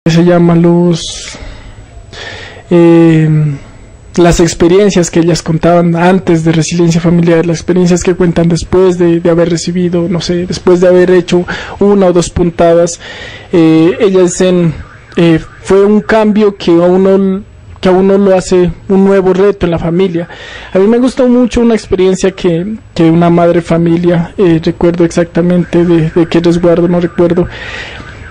que se llama las experiencias que ellas contaban antes de resiliencia familiar, las experiencias que cuentan después de haber recibido, no sé, después de haber hecho una o dos puntadas. Ellas dicen, fue un cambio que a uno lo hace un nuevo reto en la familia. A mí me gustó mucho una experiencia que una madre familia, recuerdo exactamente de qué resguardo, no recuerdo,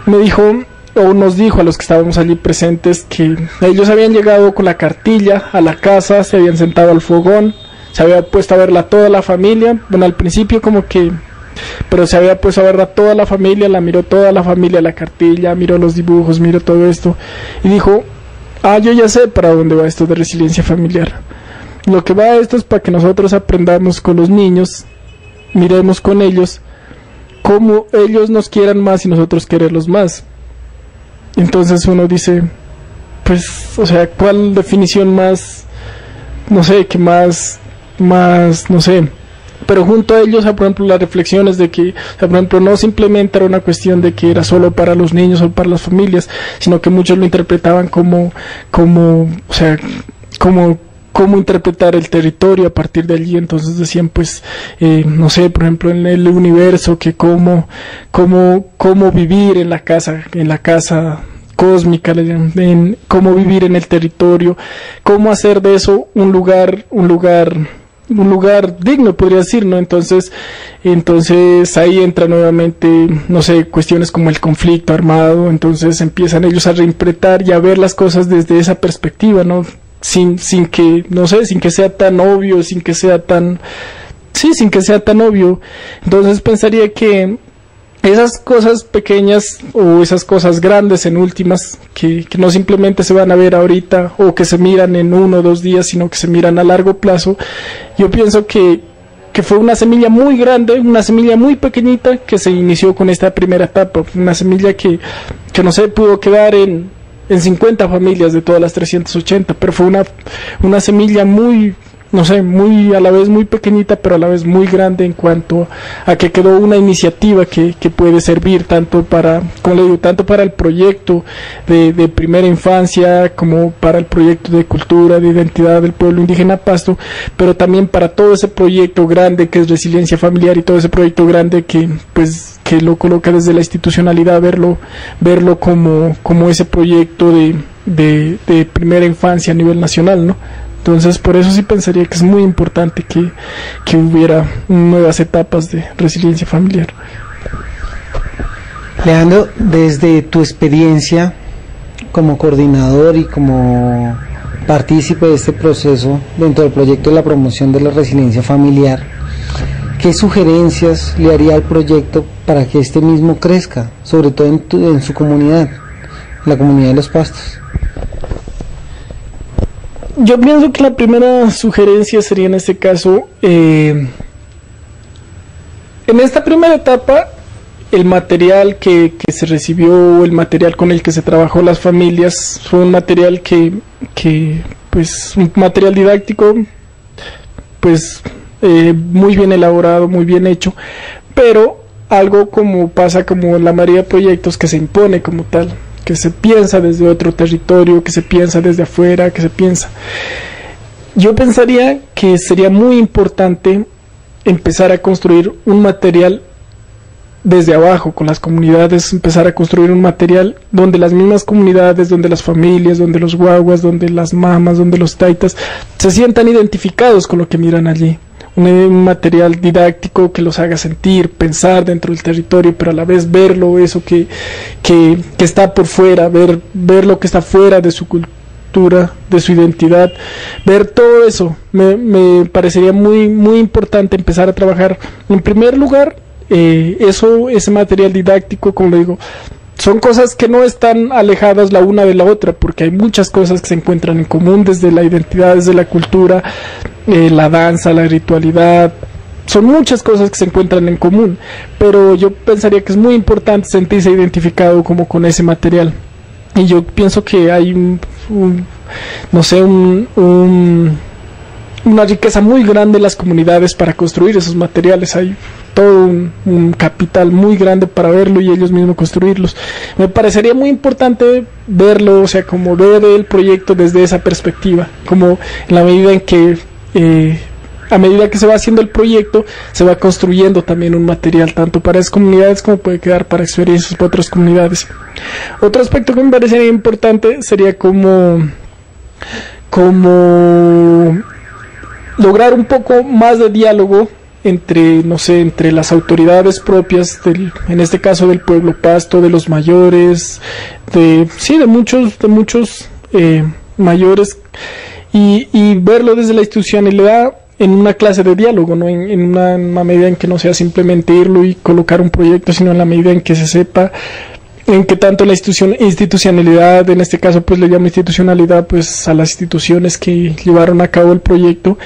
me dijo, o nos dijo a los que estábamos allí presentes, que ellos habían llegado con la cartilla a la casa, se habían sentado al fogón, se había puesto a verla toda la familia, bueno, al principio como que, pero se había puesto a verla toda la familia, la miró toda la familia, la cartilla, miró los dibujos, miró todo esto, y dijo, yo ya sé para dónde va esto de resiliencia familiar. Lo que va esto es para que nosotros aprendamos con los niños, miremos con ellos, cómo ellos nos quieran más y nosotros quererlos más. Entonces uno dice, pues, o sea, ¿cuál definición más, no sé, qué más, no sé? Pero junto a ellos, por ejemplo, las reflexiones de que, por ejemplo, no simplemente era una cuestión de que era solo para los niños o para las familias, sino que muchos lo interpretaban como interpretar el territorio a partir de allí. Entonces decían, pues, no sé, por ejemplo, en el universo, que cómo vivir en la casa cósmica, en cómo vivir en el territorio, cómo hacer de eso un lugar digno, podría decir, ¿no? Entonces ahí entra nuevamente, no sé, cuestiones como el conflicto armado. Entonces empiezan ellos a reinterpretar y a ver las cosas desde esa perspectiva, ¿no? Sin que, no sé, sin que sea tan obvio, sin que sea tan obvio. Entonces pensaría que esas cosas pequeñas o esas cosas grandes en últimas, que no simplemente se van a ver ahorita o que se miran en 1 o 2 días, sino que se miran a largo plazo, yo pienso que fue una semilla muy grande, una semilla muy pequeñita que se inició con esta primera etapa, una semilla que no sé, pudo quedar en 50 familias de todas las 380, pero fue una semilla muy, no sé, muy a la vez muy pequeñita, pero a la vez muy grande en cuanto a que quedó una iniciativa que puede servir tanto para, como le digo, tanto para el proyecto de primera infancia, como para el proyecto de cultura, de identidad del pueblo indígena Pasto, pero también para todo ese proyecto grande que es resiliencia familiar y todo ese proyecto grande que lo coloca desde la institucionalidad, verlo como ese proyecto de primera infancia a nivel nacional, ¿no? Entonces, por eso sí pensaría que es muy importante que hubiera nuevas etapas de resiliencia familiar. Leandro, desde tu experiencia como coordinador y como partícipe de este proceso dentro del proyecto de la promoción de la resiliencia familiar, ¿qué sugerencias le haría al proyecto para que este mismo crezca, sobre todo en su comunidad, la comunidad de Los Pastos? Yo pienso que la primera sugerencia sería en este caso, en esta primera etapa, el material que se recibió, el material con el que se trabajó las familias, fue un material pues, un material didáctico, pues, muy bien elaborado, muy bien hecho, pero algo como pasa como en la mayoría de proyectos, que se impone como tal, que se piensa desde otro territorio, que se piensa desde afuera, yo pensaría que sería muy importante empezar a construir un material desde abajo, con las comunidades, empezar a construir un material donde las mismas comunidades, donde las familias, donde los guaguas, donde las mamas, donde los taitas se sientan identificados con lo que miran allí. Un material didáctico que los haga sentir, pensar dentro del territorio, pero a la vez verlo, eso que está por fuera, ver lo que está fuera de su cultura, de su identidad, ver todo eso. Me parecería muy, muy importante empezar a trabajar, en primer lugar, ese material didáctico, como le digo, son cosas que no están alejadas la una de la otra, porque hay muchas cosas que se encuentran en común, desde la identidad, desde la cultura, la danza, la ritualidad, son muchas cosas que se encuentran en común, pero yo pensaría que es muy importante sentirse identificado como con ese material, y yo pienso que hay una riqueza muy grande en las comunidades para construir esos materiales. Hay todo un capital muy grande para verlo y ellos mismos construirlos. Me parecería muy importante verlo, o sea, como ver el proyecto desde esa perspectiva, como en la medida en que a medida que se va haciendo el proyecto, se va construyendo también un material, tanto para esas comunidades como puede quedar para experiencias para otras comunidades. Otro aspecto que me parecería importante sería como lograr un poco más de diálogo entre, no sé, entre las autoridades propias en este caso del pueblo pasto, de los mayores, de muchos mayores, y verlo desde la institucionalidad en una clase de diálogo, ¿no? En una medida en que no sea simplemente irlo y colocar un proyecto, sino en la medida en que se sepa en que tanto la institucionalidad, en este caso pues le llamo institucionalidad pues a las instituciones que llevaron a cabo el proyecto,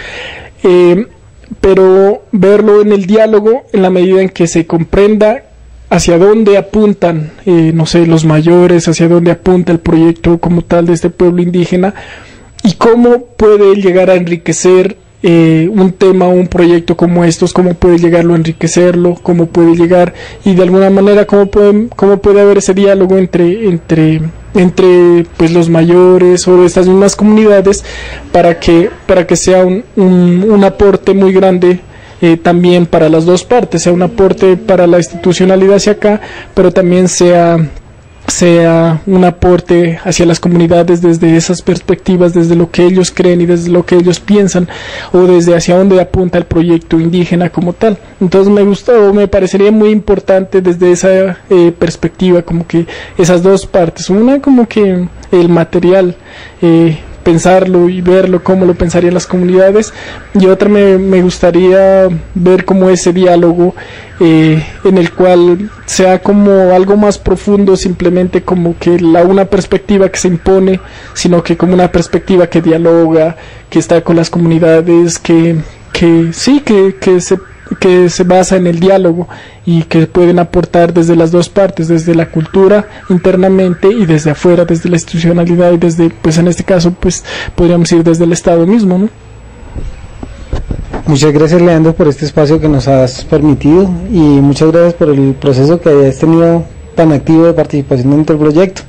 pero verlo en el diálogo en la medida en que se comprenda hacia dónde apuntan, no sé, los mayores, hacia dónde apunta el proyecto como tal de este pueblo indígena y cómo puede llegar a enriquecer un tema o un proyecto como estos, cómo puede llegarlo a enriquecerlo, cómo puede llegar y de alguna manera cómo puede haber ese diálogo entre pues los mayores o estas mismas comunidades para que sea un aporte muy grande también para las dos partes, sea un aporte para la institucionalidad hacia acá, pero también sea un aporte hacia las comunidades desde esas perspectivas, desde lo que ellos creen y desde lo que ellos piensan o desde hacia dónde apunta el proyecto indígena como tal. Entonces me parecería muy importante desde esa perspectiva, como que esas dos partes, una como que el material, pensarlo y verlo cómo lo pensarían las comunidades, y otra me gustaría ver como ese diálogo en el cual sea como algo más profundo, simplemente como que una perspectiva que se impone, sino que como una perspectiva que dialoga, que está con las comunidades, que se basa en el diálogo y que pueden aportar desde las dos partes, desde la cultura internamente y desde afuera, desde la institucionalidad y desde, pues en este caso, pues podríamos ir desde el Estado mismo, ¿no? Muchas gracias, Leandro, por este espacio que nos has permitido y muchas gracias por el proceso que hayas tenido tan activo de participación dentro del proyecto.